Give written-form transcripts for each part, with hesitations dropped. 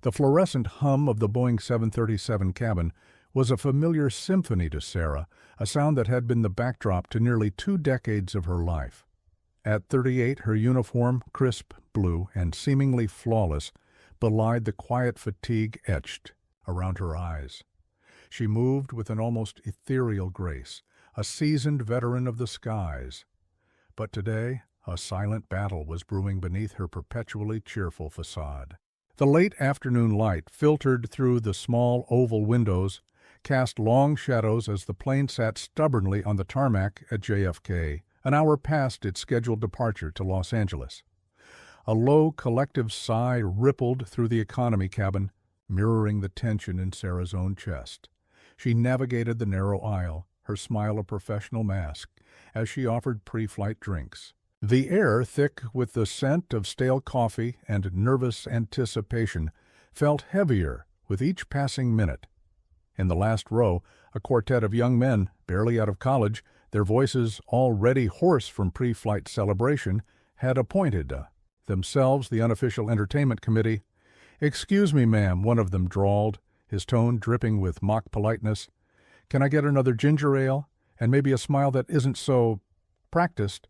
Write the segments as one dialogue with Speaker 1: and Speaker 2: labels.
Speaker 1: The fluorescent hum of the Boeing 737 cabin was a familiar symphony to Sarah, a sound that had been the backdrop to nearly 2 decades of her life. At 38, her uniform, crisp blue and seemingly flawless, belied the quiet fatigue etched around her eyes. She moved with an almost ethereal grace, a seasoned veteran of the skies. But today, a silent battle was brewing beneath her perpetually cheerful facade. The late afternoon light filtered through the small oval windows, cast long shadows as the plane sat stubbornly on the tarmac at JFK, an hour past its scheduled departure to Los Angeles. A low collective sigh rippled through the economy cabin, mirroring the tension in Sarah's own chest. She navigated the narrow aisle, her smile a professional mask, as she offered pre-flight drinks. The air, thick with the scent of stale coffee and nervous anticipation, felt heavier with each passing minute. In the last row, a quartet of young men, barely out of college, their voices already hoarse from pre-flight celebration, had appointed themselves the unofficial entertainment committee. "Excuse me, ma'am," one of them drawled, his tone dripping with mock politeness. "Can I get another ginger ale, and maybe a smile that isn't so practiced?"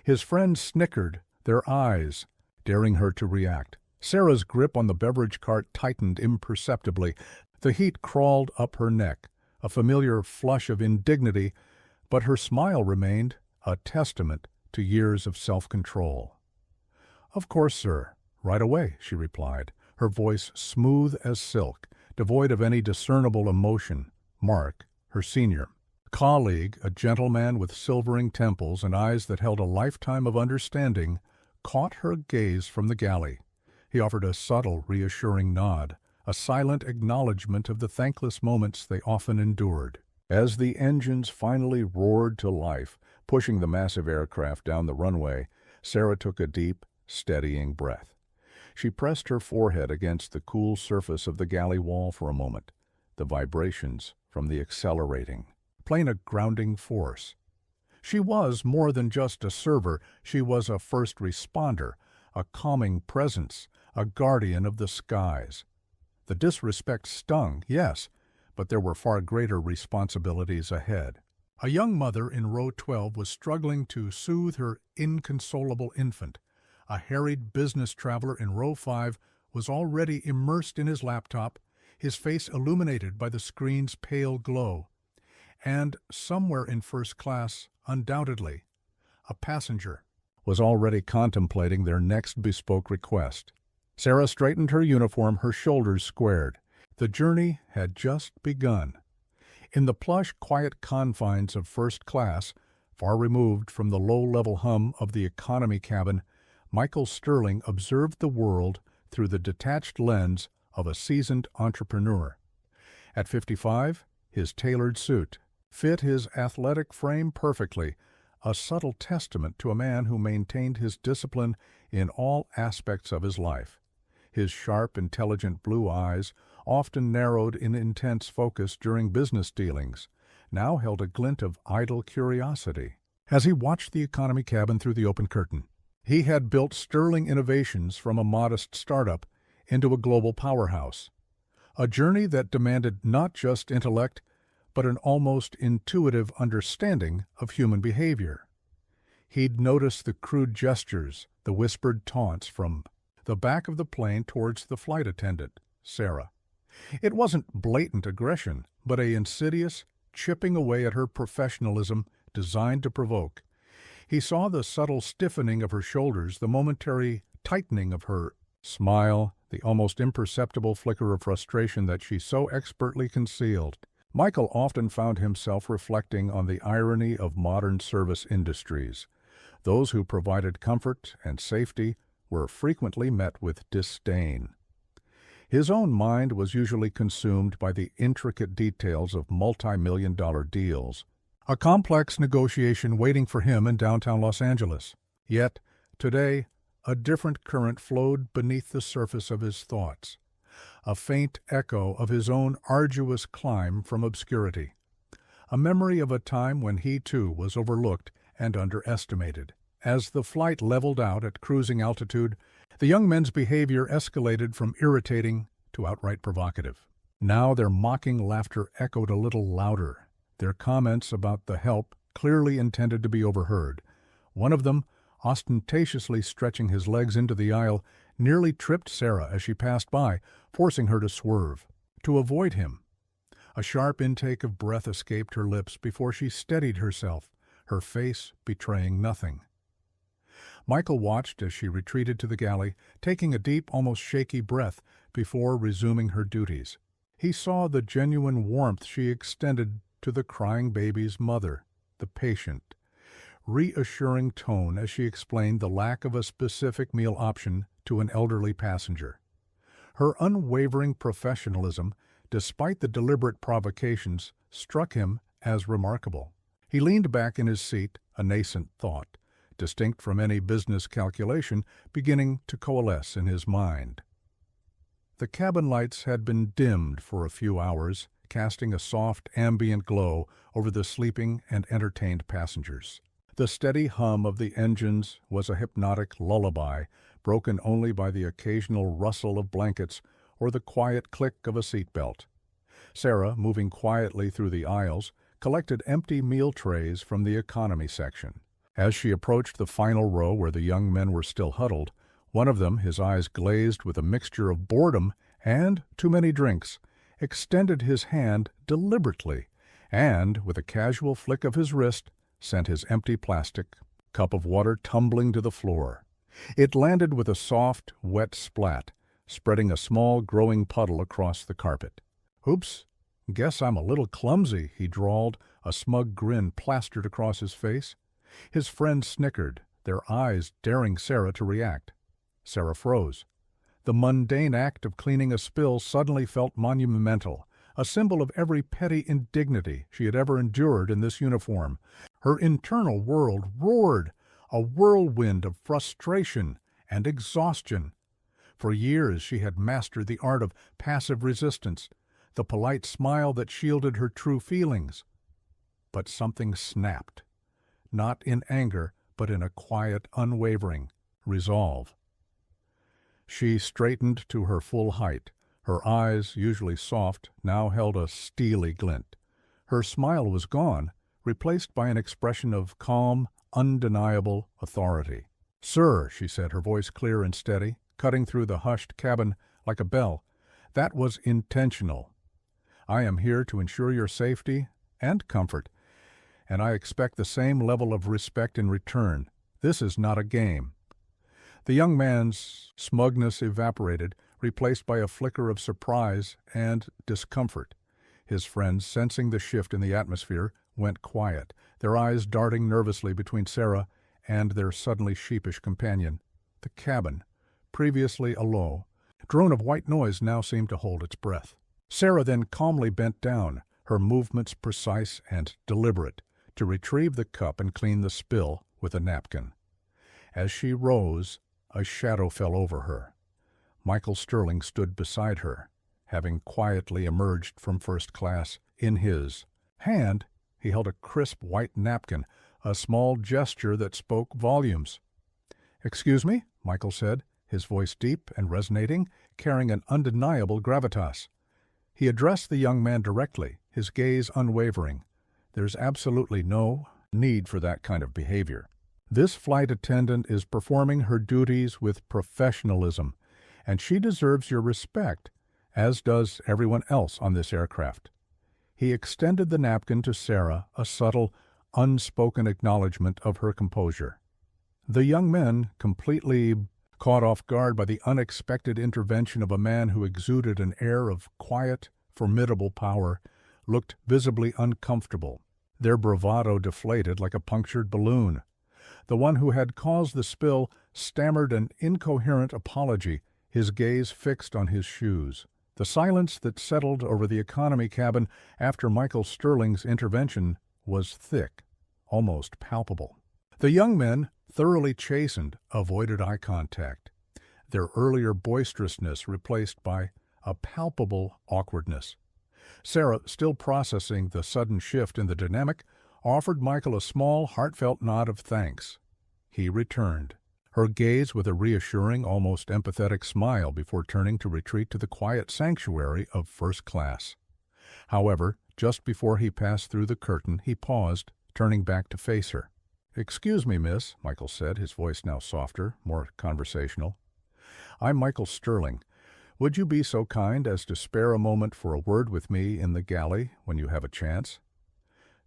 Speaker 1: His friends snickered, their eyes daring her to react. Sarah's grip on the beverage cart tightened imperceptibly. The heat crawled up her neck, a familiar flush of indignity, but her smile remained a testament to years of self-control. "Of course, sir. Right away," she replied, her voice smooth as silk, devoid of any discernible emotion. Mark, her senior colleague, a gentleman with silvering temples and eyes that held a lifetime of understanding, caught her gaze from the galley. He offered a subtle, reassuring nod, a silent acknowledgment of the thankless moments they often endured. As the engines finally roared to life, pushing the massive aircraft down the runway, Sarah took a deep, steadying breath. She pressed her forehead against the cool surface of the galley wall for a moment, the vibrations from the accelerating plane a grounding force. She was more than just a server, she was a first responder, a calming presence, a guardian of the skies. The disrespect stung, yes, but there were far greater responsibilities ahead. A young mother in row 12 was struggling to soothe her inconsolable infant. A harried business traveler in row 5 was already immersed in his laptop, his face illuminated by the screen's pale glow. And somewhere in first class, undoubtedly, a passenger was already contemplating their next bespoke request. Sarah straightened her uniform, her shoulders squared. The journey had just begun. In the plush, quiet confines of first class, far removed from the low-level hum of the economy cabin, Michael Sterling observed the world through the detached lens of a seasoned entrepreneur. At 55, his tailored suit fit his athletic frame perfectly, a subtle testament to a man who maintained his discipline in all aspects of his life. His sharp, intelligent blue eyes, often narrowed in intense focus during business dealings, now held a glint of idle curiosity. As he watched the economy cabin through the open curtain, he had built Sterling Innovations from a modest startup into a global powerhouse. A journey that demanded not just intellect, but an almost intuitive understanding of human behavior. He'd noticed the crude gestures, the whispered taunts from the back of the plane towards the flight attendant, Sarah. It wasn't blatant aggression, but a insidious, chipping away at her professionalism designed to provoke. He saw the subtle stiffening of her shoulders, the momentary tightening of her smile, the almost imperceptible flicker of frustration that she so expertly concealed. Michael often found himself reflecting on the irony of modern service industries. Those who provided comfort and safety were frequently met with disdain. His own mind was usually consumed by the intricate details of multi-million-dollar deals, a complex negotiation waiting for him in downtown Los Angeles. Yet, today, a different current flowed beneath the surface of his thoughts, a faint echo of his own arduous climb from obscurity, a memory of a time when he too was overlooked and underestimated. As the flight leveled out at cruising altitude, The young men's behavior escalated from irritating to outright provocative. Now their mocking laughter echoed a little louder, their comments about the help clearly intended to be overheard. One of them, ostentatiously stretching his legs into the aisle, nearly tripped Sarah as she passed by, forcing her to swerve, to avoid him. A sharp intake of breath escaped her lips before she steadied herself, her face betraying nothing. Michael watched as she retreated to the galley, taking a deep, almost shaky breath before resuming her duties. He saw the genuine warmth she extended to the crying baby's mother, the patient, reassuring tone as she explained the lack of a specific meal option to an elderly passenger. Her unwavering professionalism, despite the deliberate provocations, struck him as remarkable. He leaned back in his seat, a nascent thought, distinct from any business calculation, beginning to coalesce in his mind. The cabin lights had been dimmed for a few hours, casting a soft, ambient glow over the sleeping and entertained passengers. The steady hum of the engines was a hypnotic lullaby, broken only by the occasional rustle of blankets or the quiet click of a seatbelt. Sarah, moving quietly through the aisles, collected empty meal trays from the economy section. As she approached the final row where the young men were still huddled, one of them, his eyes glazed with a mixture of boredom and too many drinks, extended his hand deliberately and, with a casual flick of his wrist, sent his empty plastic cup of water tumbling to the floor. It landed with a soft, wet splat, spreading a small, growing puddle across the carpet. "Oops, guess I'm a little clumsy," he drawled, a smug grin plastered across his face. His friends snickered, their eyes daring Sarah to react. Sarah froze. The mundane act of cleaning a spill suddenly felt monumental, a symbol of every petty indignity she had ever endured in this uniform. Her internal world roared, a whirlwind of frustration and exhaustion. For years she had mastered the art of passive resistance, the polite smile that shielded her true feelings. But something snapped, not in anger, but in a quiet, unwavering resolve. She straightened to her full height. Her eyes, usually soft, now held a steely glint. Her smile was gone, replaced by an expression of calm, undeniable authority. "Sir," she said, her voice clear and steady, cutting through the hushed cabin like a bell, "that was intentional. I am here to ensure your safety and comfort, and I expect the same level of respect in return. This is not a game." The young man's smugness evaporated, replaced by a flicker of surprise and discomfort. His friends, sensing the shift in the atmosphere, went quiet, their eyes darting nervously between Sarah and their suddenly sheepish companion. The cabin, previously a low drone of white noise, now seemed to hold its breath. Sarah then calmly bent down, her movements precise and deliberate, to retrieve the cup and clean the spill with a napkin. As she rose, a shadow fell over her. Michael Sterling stood beside her, having quietly emerged from first class. In his hand, he held a crisp white napkin, a small gesture that spoke volumes. "Excuse me," Michael said, his voice deep and resonating, carrying an undeniable gravitas. He addressed the young man directly, his gaze unwavering. "There's absolutely no need for that kind of behavior. This flight attendant is performing her duties with professionalism, and she deserves your respect, as does everyone else on this aircraft." He extended the napkin to Sarah, a subtle, unspoken acknowledgment of her composure. The young men, completely caught off guard by the unexpected intervention of a man who exuded an air of quiet, formidable power, looked visibly uncomfortable, their bravado deflated like a punctured balloon. The one who had caused the spill stammered an incoherent apology, his gaze fixed on his shoes. The silence that settled over the economy cabin after Michael Sterling's intervention was thick, almost palpable. The young men, thoroughly chastened, avoided eye contact, their earlier boisterousness replaced by a palpable awkwardness. Sarah, still processing the sudden shift in the dynamic, offered Michael a small, heartfelt nod of thanks. He returned. her gaze with a reassuring, almost empathetic smile before turning to retreat to the quiet sanctuary of first class. However, just before he passed through the curtain, he paused, turning back to face her. "Excuse me, miss," Michael said, his voice now softer, more conversational. "I'm Michael Sterling. Would you be so kind as to spare a moment for a word with me in the galley when you have a chance?"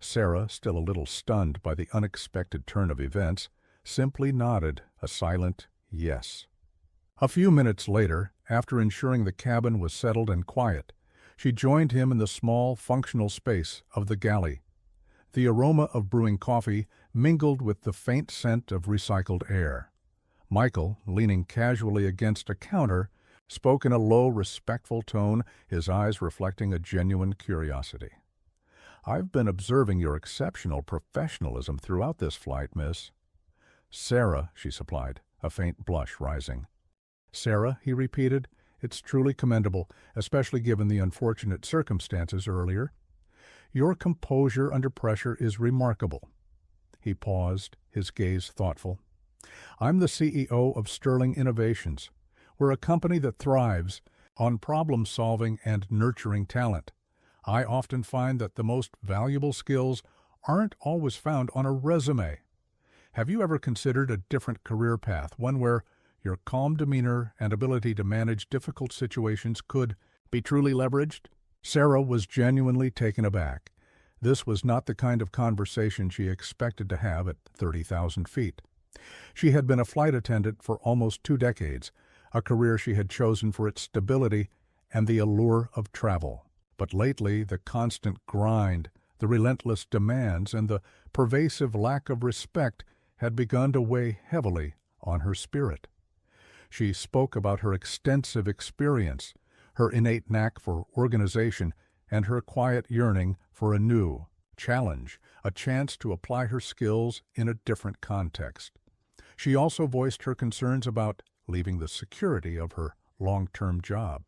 Speaker 1: Sarah, still a little stunned by the unexpected turn of events, simply nodded a silent yes. A few minutes later, after ensuring the cabin was settled and quiet, she joined him in the small, functional space of the galley. The aroma of brewing coffee mingled with the faint scent of recycled air. Michael, leaning casually against a counter, spoke in a low, respectful tone, his eyes reflecting a genuine curiosity. "I've been observing your exceptional professionalism throughout this flight, miss." "Sarah," she supplied, a faint blush rising. "Sarah," he repeated, "it's truly commendable, especially given the unfortunate circumstances earlier. Your composure under pressure is remarkable." He paused, his gaze thoughtful. "I'm the CEO of Sterling Innovations. We're a company that thrives on problem-solving and nurturing talent. I often find that the most valuable skills aren't always found on a resume. Have you ever considered a different career path, one where your calm demeanor and ability to manage difficult situations could be truly leveraged?" Sarah was genuinely taken aback. This was not the kind of conversation she expected to have at 30,000 feet. She had been a flight attendant for almost 2 decades, a career she had chosen for its stability and the allure of travel. But lately, the constant grind, the relentless demands, and the pervasive lack of respect had begun to weigh heavily on her spirit. She spoke about her extensive experience, her innate knack for organization, and her quiet yearning for a new challenge, a chance to apply her skills in a different context. She also voiced her concerns about leaving the security of her long-term job.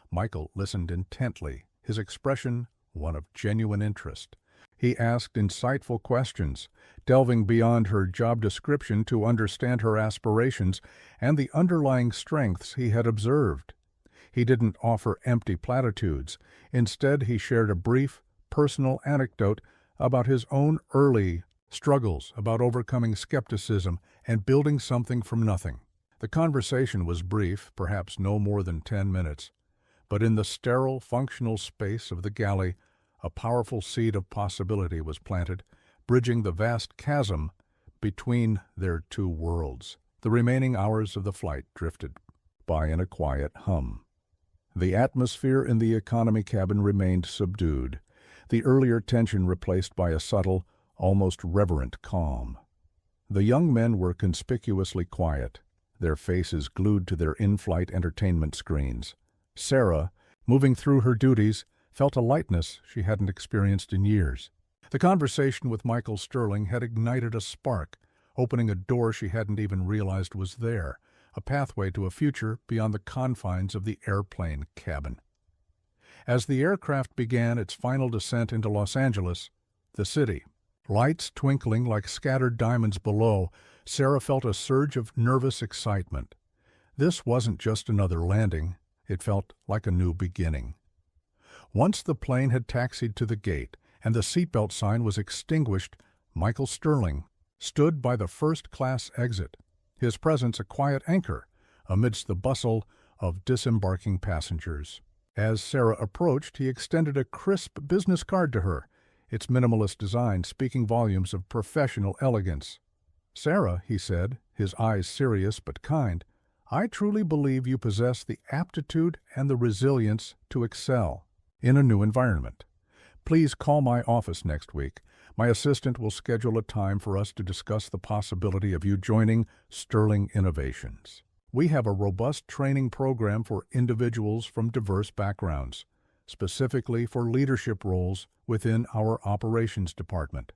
Speaker 1: Michael listened intently, his expression one of genuine interest. He asked insightful questions, delving beyond her job description to understand her aspirations and the underlying strengths he had observed. He didn't offer empty platitudes. Instead, he shared a brief, personal anecdote about his own early struggles, about overcoming skepticism and building something from nothing. The conversation was brief, perhaps no more than 10 minutes, but in the sterile, functional space of the galley, a powerful seed of possibility was planted, bridging the vast chasm between their two worlds. The remaining hours of the flight drifted by in a quiet hum. The atmosphere in the economy cabin remained subdued, the earlier tension replaced by a subtle, almost reverent calm. The young men were conspicuously quiet, their faces glued to their in-flight entertainment screens. Sarah, moving through her duties, felt a lightness she hadn't experienced in years. The conversation with Michael Sterling had ignited a spark, opening a door she hadn't even realized was there, a pathway to a future beyond the confines of the airplane cabin. As the aircraft began its final descent into Los Angeles, the city, lights twinkling like scattered diamonds below, Sarah felt a surge of nervous excitement. This wasn't just another landing, it felt like a new beginning. Once the plane had taxied to the gate and the seatbelt sign was extinguished, Michael Sterling stood by the first-class exit, his presence a quiet anchor amidst the bustle of disembarking passengers. As Sarah approached, he extended a crisp business card to her, its minimalist design speaking volumes of professional elegance. "Sarah," he said, his eyes serious but kind, "I truly believe you possess the aptitude and the resilience to excel in a new environment. Please call my office next week. My assistant will schedule a time for us to discuss the possibility of you joining Sterling Innovations. We have a robust training program for individuals from diverse backgrounds, specifically for leadership roles within our operations department.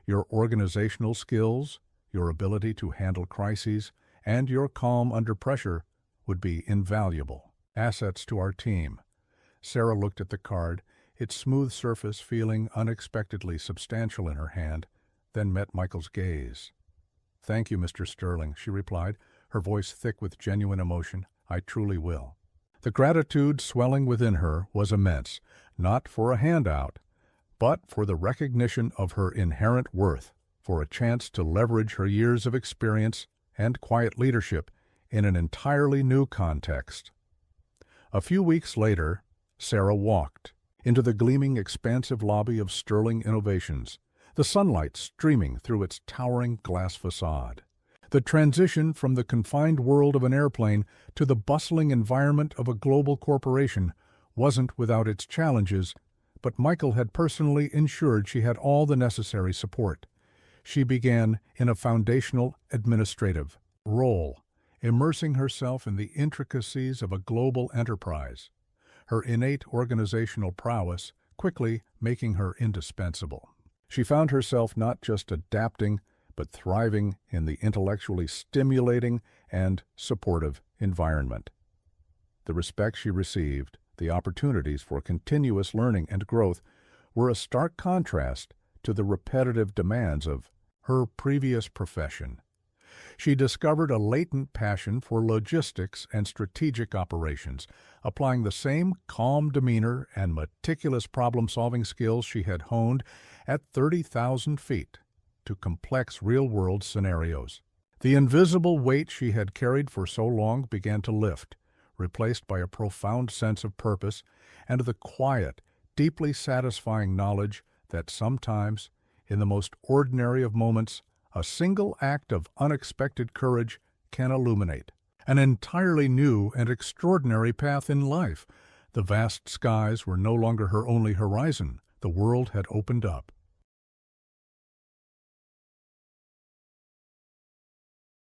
Speaker 1: Your organizational skills, your ability to handle crises, and your calm under pressure would be invaluable assets to our team." Sarah looked at the card, its smooth surface feeling unexpectedly substantial in her hand, then met Michael's gaze. "Thank you, Mr. Sterling," she replied, her voice thick with genuine emotion. "I truly will." The gratitude swelling within her was immense, not for a handout, but for the recognition of her inherent worth, for a chance to leverage her years of experience and quiet leadership in an entirely new context. A few weeks later, Sarah walked into the gleaming, expansive lobby of Sterling Innovations, the sunlight streaming through its towering glass facade. The transition from the confined world of an airplane to the bustling environment of a global corporation wasn't without its challenges, but Michael had personally ensured she had all the necessary support. She began in a foundational administrative role, immersing herself in the intricacies of a global enterprise, her innate organizational prowess quickly making her indispensable. She found herself not just adapting, but thriving in the intellectually stimulating and supportive environment. The respect she received, the opportunities for continuous learning and growth, were a stark contrast to the repetitive demands of her previous profession. She discovered a latent passion for logistics and strategic operations, applying the same calm demeanor and meticulous problem-solving skills she had honed at 30,000 feet to complex real-world scenarios. The invisible weight she had carried for so long began to lift, replaced by a profound sense of purpose and the quiet, deeply satisfying knowledge that sometimes, in the most ordinary of moments, a single act of unexpected courage can illuminate an entirely new and extraordinary path in life. The vast skies were no longer her only horizon. The world had opened up.